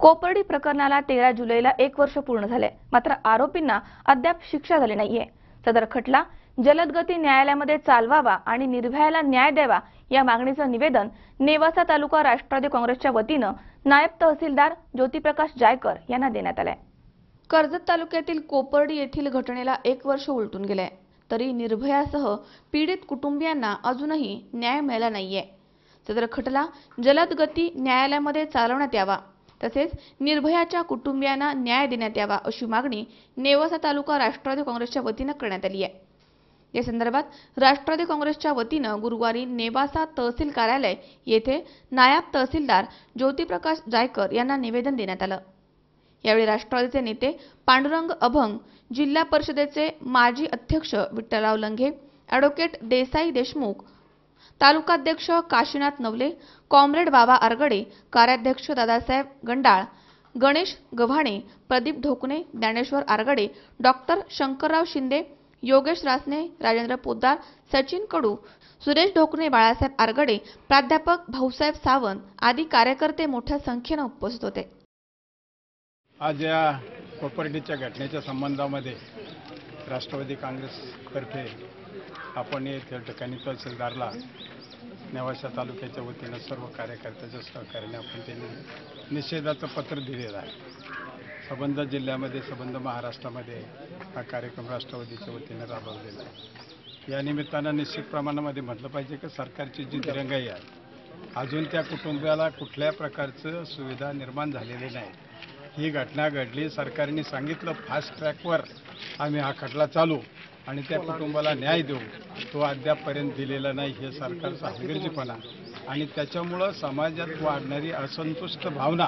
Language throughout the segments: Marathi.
कोपर्डी प्रकरणाला 13 जुलैला 1 वर्ष पूर्ण झाले, मात्र आरोपींना अद्याप शिक्षा झाली नाहीये। सदर खटला जलदगती न्यायालयामध्ये चालवावा आणि निर्भयाला न्याय द्यावा या मागणीचं निवेदन नेवासा तालुका राष्ट्रवादी काँग्रेसच्या वतीनं नायब तहसीलदार ज्योतिप्रकाश जायकर यांना देण्यात आलंय। कर्जत तालुक्यातील कोपर्डी येथील घटनेला 1 वर्ष उलटून गेले, तरी निर्भयासह पीडित कुटुंबियांना अजूनही न्याय मिळाला नाहीये। सदर खटला जलदगती न्यायालयामध्ये चालवण्यात यावा, तसेच निर्भयाच्या कुटुंबियांना न्याय देण्यात यावा अशी मागणी नेवासा तालुका राष्ट्रवादी काँग्रेसच्या वतीनं करण्यात आली आहे। या संदर्भात राष्ट्रवादी काँग्रेसच्या वतीनं गुरुवारी नेवासा तहसील कार्यालय येथे नायब तहसीलदार ज्योतिप्रकाश जायकर यांना निवेदन देण्यात आलं। यावेळी राष्ट्रवादीचे नेते पांडुरंग अभंग, जिल्हा परिषदेचे माजी अध्यक्ष विठ्ठलराव लंघे, ॲडव्होकेट देसाई देशमुख, तालुकाध्यक्ष काशीनाथ नवले, कॉम्रेड बाबा आरगडे, कार्याध्यक्ष दादासाहेब गंडाळ, गणेश गव्हाणे, प्रदीप ढोकणे, ज्ञानेश्वर आरगडे, डॉक्टर शंकरराव शिंदे, योगेश रासने, राजेंद्र पोद्दार, सचिन कडू, सुरेश ढोकणे, बाळासाहेब आरगडे, प्राध्यापक भाऊसाहेब सावंत आदी कार्यकर्ते मोठ्या संख्येने उपस्थित होते। आज या कोपर्डीच्या घटनेच्या संबंधामध्ये राष्ट्रवादी काँग्रेसतर्फे आपण या ठिकाणी तहसीलदारला नेवासा तालुक्याच्या वतीनं सर्व कार्यकर्त्याच्या सहकार्याने आपण त्यांनी निषेधाचं पत्र दिलेलं आहे। संबंध जिल्ह्यामध्ये संबंध महाराष्ट्रामध्ये हा कार्यक्रम राष्ट्रवादीच्या वतीनं राबवलेला आहे। या निमित्तानं निश्चित प्रमाणामध्ये म्हटलं पाहिजे की सरकारची जी दिरंगाई आहे, अजून त्या कुटुंबाला कुठल्या प्रकारचं सुविधा निर्माण झालेली नाही। ही घटना घडली, सरकारने सांगितलं फास्ट ट्रॅकवर आम्ही हा खटला चालू आणि त्या कुटुंबाला न्याय देऊ, तो अद्यापपर्यंत दिलेला नाही। हे सरकारचा हलगर्जीपणा आणि त्याच्यामुळं समाजात वाढणारी असंतुष्ट भावना।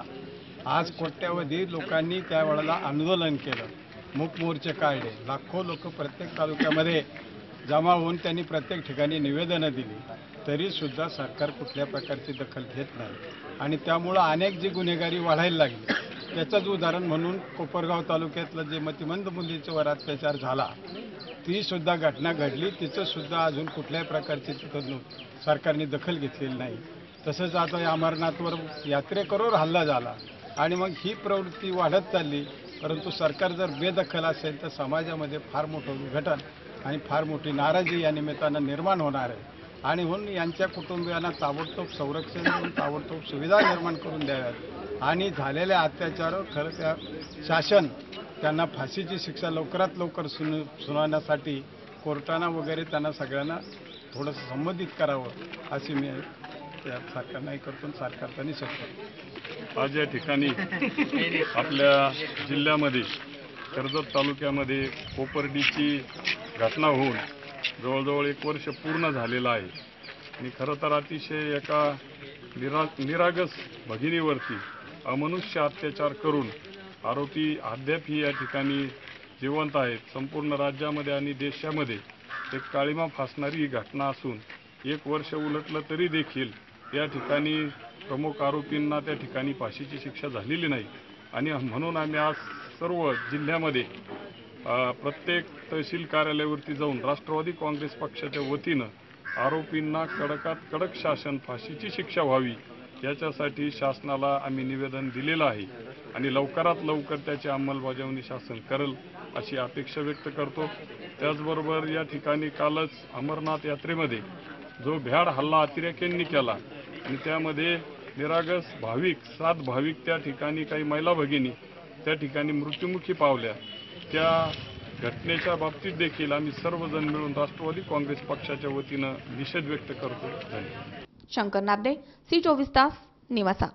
आज कोट्यावधी लोकांनी त्यावेळेला आंदोलन केलं, मूक मोर्चे काढले, लाखो लोक प्रत्येक तालुक्यामध्ये जमा होऊन त्यांनी प्रत्येक ठिकाणी निवेदनं दिली, तरीसुद्धा सरकार कुठल्या प्रकारची दखल घेत नाही आणि त्यामुळं अनेक जी गुन्हेगारी वाढायला लागली। त्याचंच उदाहरण म्हणून कोपरगाव तालुक्यातलं जे मतिमंद मुलीच्यावर अत्याचार झाला, ती सुद्धा घटना घडली, तिचंसुद्धा अजून कुठल्याही प्रकारची तिथं सरकारने दखल घेतलेली नाही। तसंच आता अमरनाथवर यात्रेकरूवर हल्ला झाला आणि मग ही प्रवृत्ती वाढत चालली, परंतु सरकार जर बेदखल असेल तर समाजामध्ये फार मोठं विघटन आणि फार मोठी नाराजी या निमित्तानं निर्माण होणार आहे आणि म्हणून यांच्या कुटुंबियांना ताबडतोब संरक्षण देऊन ताबडतोब सुविधा निर्माण करून द्याव्यात आणि झालेल्या अत्याचारावर खरं त्या शासन त्यांना फाशीची शिक्षा लवकरात लवकर सुनावण्यासाठी कोर्टानं वगैरे त्यांना सगळ्यांना थोडंसं संबंधित करावं अशी मी त्या सरकारलाही करतो, सरकारचा निषेध करतो। आज या ठिकाणी आपल्या जिल्ह्यामध्ये कर्जत तालुक्यामध्ये कोपर्डीची घटना होऊन जवळजवळ 1 वर्ष पूर्ण झालेलं आहे आणि खरं तर अतिशय एका निरागस भगिनीवरती अमनुष्य अत्याचार करून आरोपी अद्यापही या ठिकाणी जिवंत आहेत। संपूर्ण राज्यामध्ये आणि देशामध्ये एक काळिमा फासणारी ही घटना असून 1 वर्ष उलटलं तरी देखील या ठिकाणी प्रमुख आरोपींना त्या ठिकाणी फाशीची शिक्षा झालेली नाही आणि म्हणून आम्ही आज सर्व जिल्ह्यामध्ये प्रत्येक तहसील कार्यालयावरती जाऊन राष्ट्रवादी काँग्रेस पक्षाच्या वतीनं आरोपींना कडकात कडक शासन फाशीची शिक्षा व्हावी याच्यासाठी शासनाला आम्ही निवेदन दिलेलं आहे आणि लवकरात लवकर त्याची अंमलबजावणी शासन करेल अशी अपेक्षा व्यक्त करतो। त्याचबरोबर या ठिकाणी कालच अमरनाथ यात्रेमध्ये जो भ्याड हल्ला अतिरेक्यांनी केला आणि त्यामध्ये निरागस भाविक 7 भाविक त्या ठिकाणी काही महिला भगिनी त्या ठिकाणी मृत्युमुखी पावल्या, त्या घटनेच्या बाबतीत देखील आम्ही सर्वजण मिळून राष्ट्रवादी काँग्रेस पक्षाच्या वतीनं निषेध व्यक्त करतो। शंकर नाबदे, सी 24 तास, नेवासा।